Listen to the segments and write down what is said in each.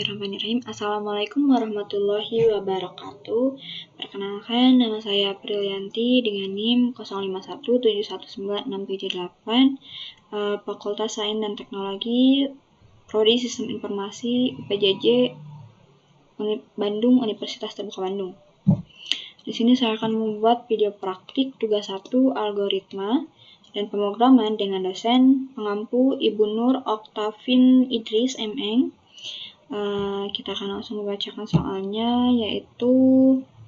Bismillahirrahmanirrahim. Assalamualaikum warahmatullahi wabarakatuh. Perkenalkan, nama saya Aprilianti dengan NIM 05171968, Fakultas Sains dan Teknologi, Prodi Sistem Informasi, UPJJ, Bandung, Universitas Terbuka Bandung. Di sini saya akan membuat video praktik tugas 1 algoritma dan pemrograman dengan dosen pengampu Ibu Nur Oktavin Idris MM. Kita akan langsung membacakan soalnya, yaitu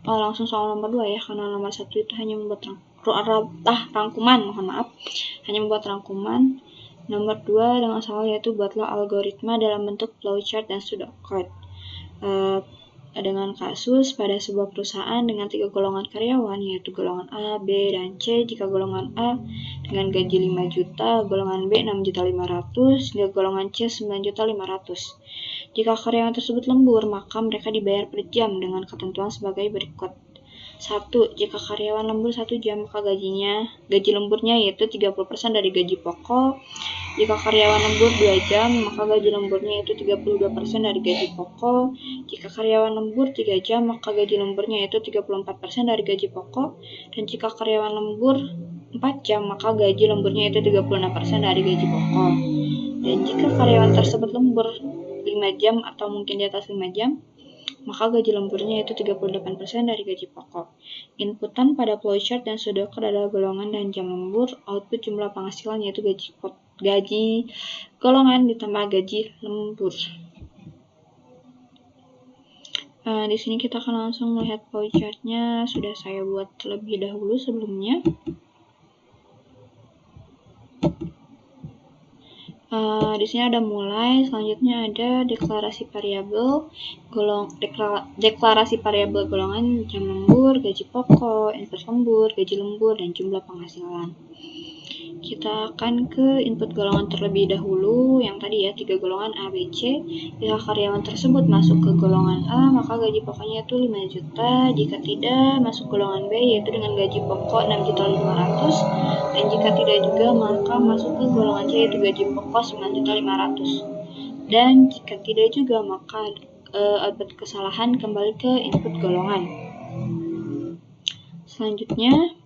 langsung soal nomor 2 ya, karena nomor 1 itu hanya membuat rangkuman, hanya membuat rangkuman. Nomor 2 dengan soal yaitu buatlah algoritma dalam bentuk flowchart dan pseudocode. Dengan kasus pada sebuah perusahaan dengan 3 golongan karyawan, yaitu golongan A, B, dan C. Jika golongan A dengan gaji 5 juta, golongan B 6.500.000, dan golongan C 9.500.000. Jika karyawan tersebut lembur, maka mereka dibayar per jam dengan ketentuan sebagai berikut. 1. Jika karyawan lembur 1 jam, maka gaji lemburnya yaitu 30% dari gaji pokok. Jika karyawan lembur 2 jam, maka gaji lemburnya yaitu 32% dari gaji pokok. Jika karyawan lembur 3 jam, maka gaji lemburnya yaitu 34% dari gaji pokok. Dan jika karyawan lembur 4 jam, maka gaji lemburnya yaitu 36% dari gaji pokok. Dan jika karyawan tersebut lembur 5 jam atau mungkin di atas 5 jam, maka gaji lemburnya yaitu 38% dari gaji pokok. Inputan pada flowchart dan pseudocode adalah golongan dan jam lembur. Output jumlah penghasilan yaitu gaji golongan ditambah gaji lembur. Di sini kita akan langsung melihat flowchartnya, sudah saya buat terlebih dahulu sebelumnya. Di sini ada mulai, selanjutnya ada deklarasi variabel, deklarasi variabel golongan, jam lembur, gaji pokok, input lembur, gaji lembur, dan jumlah penghasilan. Kita akan ke input golongan terlebih dahulu, yang tadi ya, 3 golongan A, B, C. Jika karyawan tersebut masuk ke golongan A, maka gaji pokoknya itu 5 juta. Jika tidak, masuk golongan B, yaitu dengan gaji pokok 6.500.000. Dan jika tidak juga, maka masuk ke golongan C, yaitu gaji pokok 9.500.000. Dan jika tidak juga, maka output kesalahan kembali ke input golongan. Selanjutnya,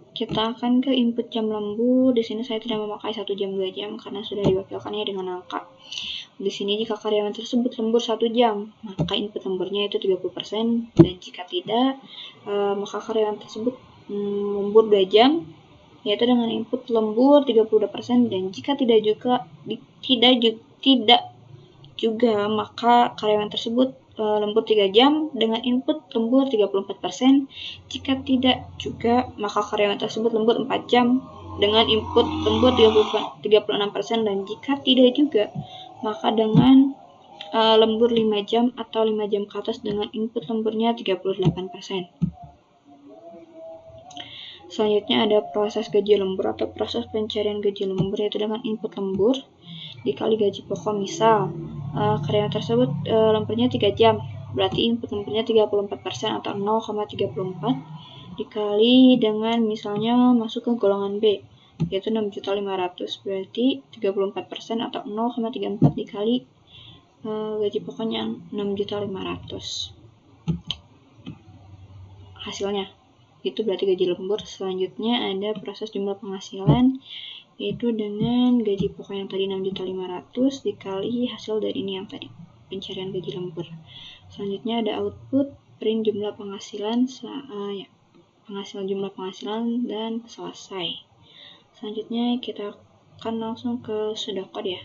kita akan ke input jam lembur. Di sini saya tidak memakai 1 jam 2 jam karena sudah diwakilkannya dengan angka. Di sini jika karyawan tersebut lembur 1 jam, maka input lemburnya itu 30%, dan jika tidak, maka karyawan tersebut lembur 2 jam, yaitu dengan input lembur 32%, dan jika tidak juga, maka karyawan tersebut lembur 3 jam dengan input lembur 34%. Jika tidak juga, maka karyawan tersebut lembur 4 jam dengan input lembur 36%. Dan jika tidak juga, maka dengan lembur 5 jam atau 5 jam ke atas dengan input lemburnya 38%. Selanjutnya ada proses gaji lembur atau proses pencarian gaji lembur, yaitu dengan input lembur dikali gaji pokok. Misal karyawan tersebut lemburnya 3 jam, berarti input lemburnya 34% atau 0,34 dikali dengan misalnya masuk ke golongan B, yaitu 6.500.000, berarti 34% atau 0,34 dikali gaji pokoknya 6.500.000. Hasilnya itu berarti gaji lembur. Selanjutnya ada proses jumlah penghasilan, yaitu dengan gaji pokok yang tadi 6.500.000 dikali hasil dari ini yang tadi, pencarian gaji lembur. Selanjutnya ada output print jumlah penghasilan, jumlah penghasilan, dan selesai. Selanjutnya kita akan langsung ke pseudocode ya.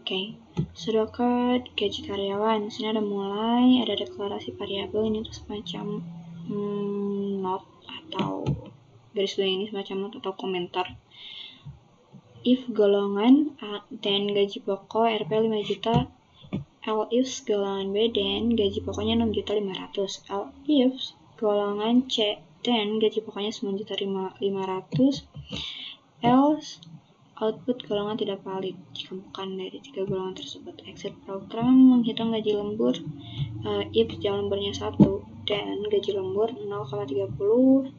Oke, pseudocode gaji karyawan. Di sini ada mulai, ada deklarasi variabel, ini tuh semacam note atau garis bawah, ini semacam note atau komentar. If golongan A dan gaji pokok Rp 5 juta, else golongan B dan gaji pokoknya 6.500.000, else golongan C dan gaji pokoknya 9.500.000, else output golongan tidak valid jika bukan dari 3 golongan tersebut. Exit program menghitung gaji lembur if jam lemburnya 1 dan gaji lembur 0,30.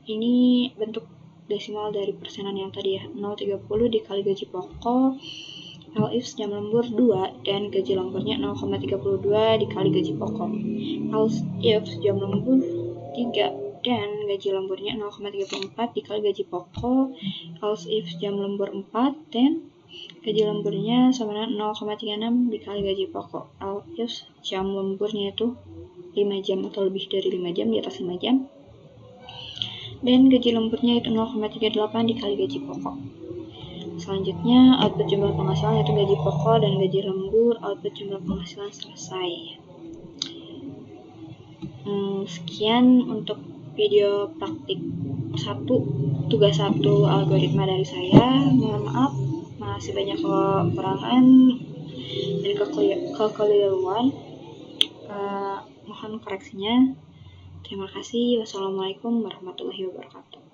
Ini bentuk desimal dari persenan yang tadi ya, 0,30 dikali gaji pokok L/If jam lembur 2 dan gaji lemburnya 0,32 dikali gaji pokok. L/If jam lembur 3 dan gaji lemburnya 0,34 dikali gaji pokok. L/If jam lembur 4 dan gaji lemburnya sama dengan 0,36 dikali gaji pokok. L/If jam lemburnya itu 5 jam atau lebih dari 5 jam, di atas 5 jam. Dan gaji lemburnya itu 0,38 dikali gaji pokok. Selanjutnya, output jumlah penghasilan yaitu gaji pokok dan gaji lembur. Output jumlah penghasilan selesai. Sekian untuk video praktik 1, tugas 1 algoritma dari saya. Mohon maaf, masih banyak kekurangan dan kekeliruan. Mohon koreksinya. Terima kasih. Wassalamualaikum warahmatullahi wabarakatuh.